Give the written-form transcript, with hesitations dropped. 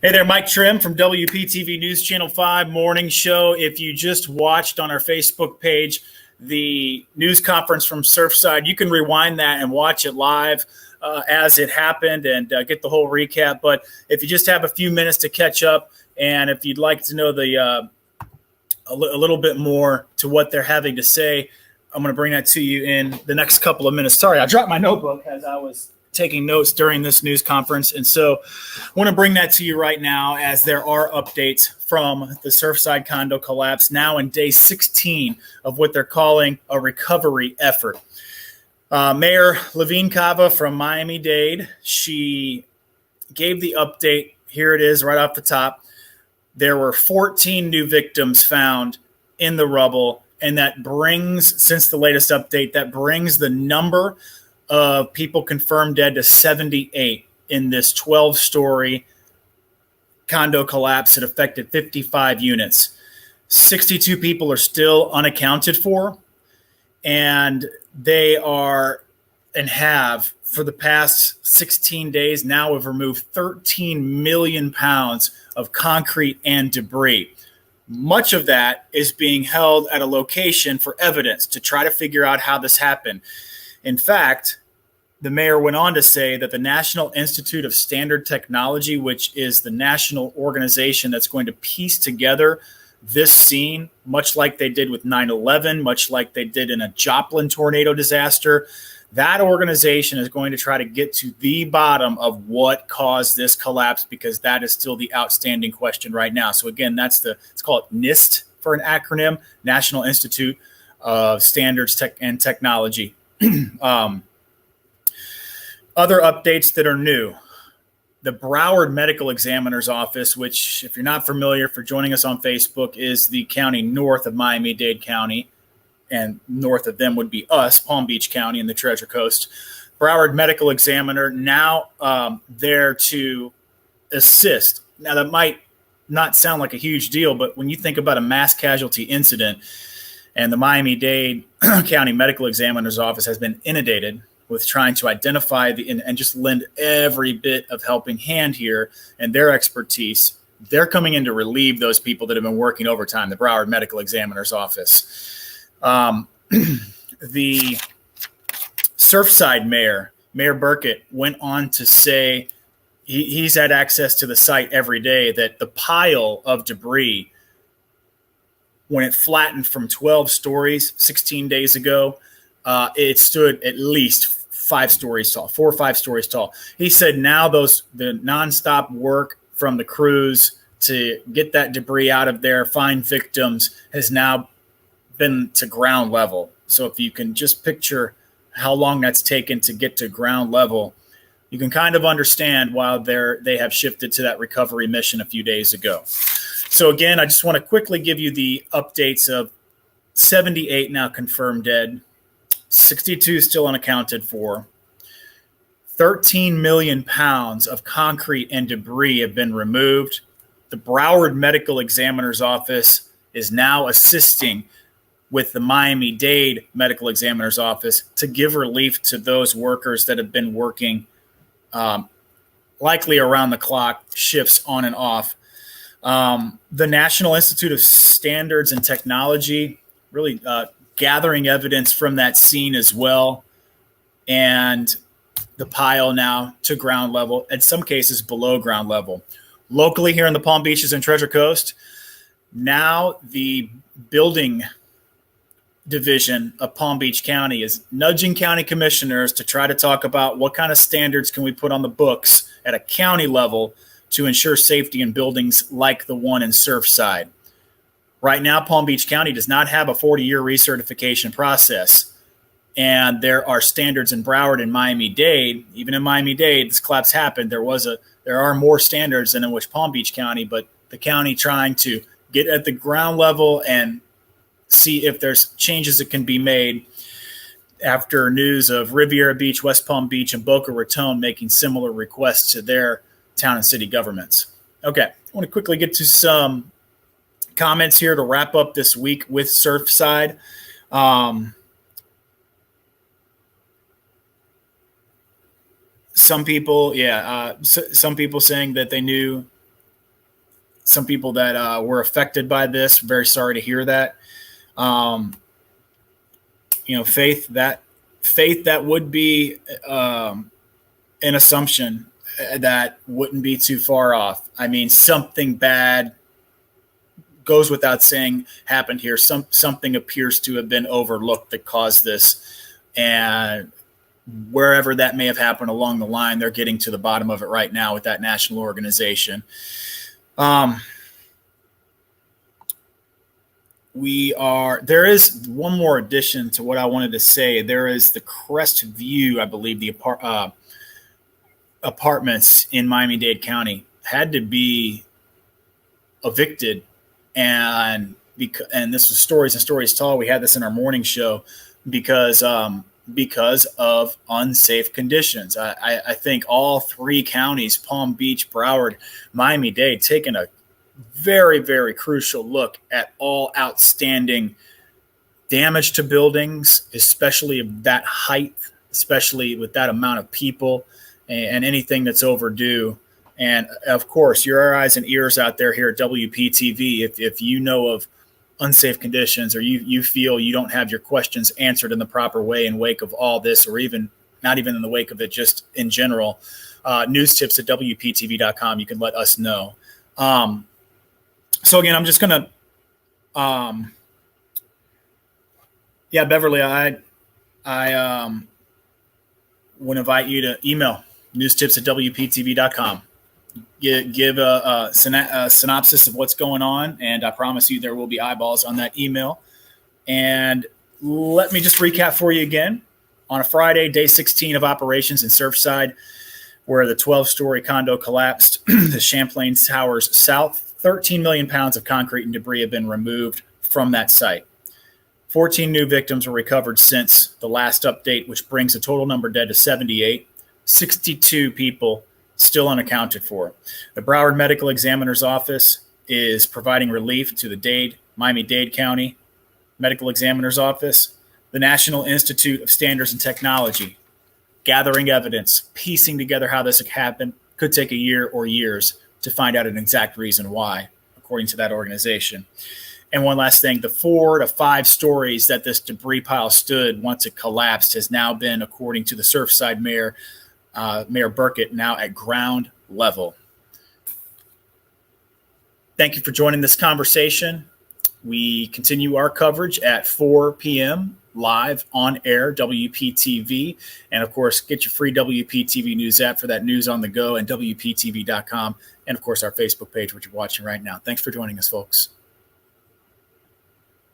Hey there, Mike Trim from WPTV News Channel 5 Morning Show. If you just watched on our Facebook page the news conference from Surfside, you can rewind that and watch it live as it happened and get the whole recap. But if you just have a few minutes to catch up, and if you'd like to know a little bit more to what they're having to say, I'm going to bring that to you in the next couple of minutes. Sorry, I dropped my notebook as I was taking notes during this news conference. And so I want to bring that to you right now as there are updates from the Surfside condo collapse now in day 16 of what they're calling a recovery effort. Mayor Levine Cava from Miami-Dade, she gave the update. Here it is right off the top. There were 14 new victims found in the rubble. And that brings, since the latest update, that brings the number of people confirmed dead to 78 in this 12-story condo collapse that affected 55 units. 62 people are still unaccounted for, and they are and have for the past 16 days now have removed 13 million pounds of concrete and debris. Much of that is being held at a location for evidence to try to figure out how this happened. In fact, the mayor went on to say that the National Institute of Standard Technology, which is the national organization that's going to piece together this scene, much like they did with 9/11, much like they did in a Joplin tornado disaster, that organization is going to try to get to the bottom of what caused this collapse, because that is still the outstanding question right now. So again, it's called NIST for an acronym, National Institute of Standards and Technology. Other updates that are new. The Broward Medical Examiner's Office, which, if you're not familiar, for joining us on Facebook, is the county north of Miami-Dade County, and north of them would be us, Palm Beach County and the Treasure Coast. Broward Medical Examiner now there to assist. Now, that might not sound like a huge deal, but when you think about a mass casualty incident, and the Miami-Dade County Medical Examiner's Office has been inundated with trying to identify and just lend every bit of helping hand here and their expertise. They're coming in to relieve those people that have been working overtime, the Broward Medical Examiner's Office. The Surfside mayor, Mayor Burkett, went on to say he's had access to the site every day, that the pile of debris, when it flattened from 12 stories 16 days ago, it stood at least 5 stories tall, 4 or 5 stories tall. He said now the nonstop work from the crews to get that debris out of there, find victims, has now been to ground level. So if you can just picture how long that's taken to get to ground level, you can kind of understand why they have shifted to that recovery mission a few days ago. So again, I just want to quickly give you the updates of 78 now confirmed dead, 62 still unaccounted for. 13 million pounds of concrete and debris have been removed. The Broward Medical Examiner's Office is now assisting with the Miami-Dade Medical Examiner's Office to give relief to those workers that have been working likely around the clock shifts on and off. The National Institute of Standards and Technology really gathering evidence from that scene as well, and the pile now to ground level, in some cases below ground level. Locally here in the Palm Beaches and Treasure Coast, now the building division of Palm Beach County is nudging county commissioners to try to talk about what kind of standards can we put on the books at a county level to ensure safety in buildings like the one in Surfside. Right now, Palm Beach County does not have a 40-year recertification process, and there are standards in Broward and Miami-Dade. Even in Miami-Dade, this collapse happened. There are more standards than in which Palm Beach County, but the county trying to get at the ground level and see if there's changes that can be made after news of Riviera Beach, West Palm Beach, and Boca Raton making similar requests to their town and city governments. Okay, I want to quickly get to some comments here to wrap up this week with Surfside. Some people saying that they knew some people that were affected by this. Very sorry to hear that. Faith that would be an assumption that wouldn't be too far off. I mean, something bad goes without saying happened here. Something appears to have been overlooked that caused this, and wherever that may have happened along the line, they're getting to the bottom of it right now with that national organization. There is one more addition to what I wanted to say. There is the Crest View, I believe, the apartments in Miami-Dade County had to be evicted, and this was Stories and Stories Tall. We had this in our morning show because of unsafe conditions. I think all three counties, Palm Beach, Broward, Miami-Dade, taking a very, very crucial look at all outstanding damage to buildings, especially of that height, especially with that amount of people, and anything that's overdue. And of course, your eyes and ears out there here at WPTV, if you know of unsafe conditions, or you feel you don't have your questions answered in the proper way in wake of all this, or even not even in the wake of it, just in general, news tips at WPTV.com, you can let us know. So again, I'm just going to, Beverly, I would invite you to email newstips at WPTV.com. Give a synopsis of what's going on, and I promise you there will be eyeballs on that email. And let me just recap for you again. On a Friday, day 16 of operations in Surfside, where the 12-story condo collapsed, the Champlain Towers South, 13 million pounds of concrete and debris have been removed from that site. 14 new victims were recovered since the last update, which brings the total number dead to 78. 62 people still unaccounted for. The Broward Medical Examiner's Office is providing relief to the Miami-Dade County Medical Examiner's Office. The National Institute of Standards and Technology, gathering evidence, piecing together how this happened. Could take a year or years to find out an exact reason why, according to that organization. And one last thing, the 4 to 5 stories that this debris pile stood once it collapsed has now been, according to the Surfside Mayor, Mayor Burkett, now at ground level. Thank you for joining this conversation. We continue our coverage at 4 p.m. live on air, WPTV. And of course, get your free WPTV news app for that news on the go, and WPTV.com. And of course, our Facebook page, which you're watching right now. Thanks for joining us, folks.